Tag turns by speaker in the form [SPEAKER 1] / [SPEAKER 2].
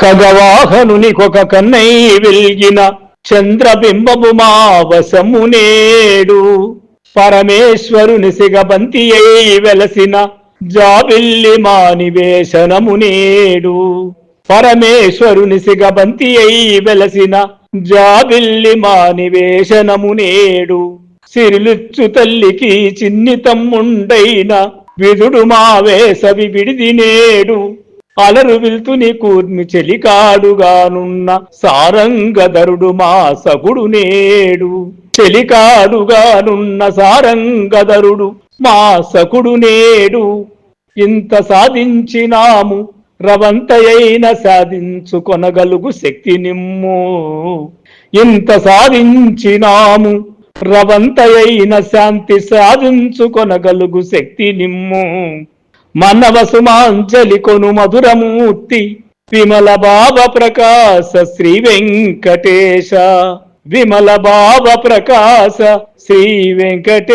[SPEAKER 1] ఖగవాహనునికొక కన్నై వెల్గిన చంద్రబింబము మా వశము నేడు. పరమేశ్వరుని సిగబంతి అయి వెలసిన జాబిల్లి మా నివేశనము నేడు. పరమేశ్వరుని సిగబంతి అయి వెలసిన జాబిల్లి మా నివేశనము నేడు. సిరిలుచ్చు తల్లికి చిన్ని తమ్ముండైన విదుడు మా వేసవి విడిది నేడు. అలరు విల్తుని కూర్మి చెలికాడుగానున్న సారంగధరుడు మా సగుడు నేడు. చెలికాడుగానున్న సారంగధరుడు మా సకుడు నేడు. ఇంత సాధించినాము రవంతయైన సాధించుకొనగలుగు శక్తి నిమ్ము. ఇంత సాధించినాము రవంతయైన శాంతి సాధించుకొనగలుగు శక్తి నిమ్ము. మనవసుమాంజలి కొను మధురమూర్తి విమల భావ ప్రకాశ శ్రీ వెంకటేశ. విమల భావ ప్రకాశ శ్రీ వెంకటేశ.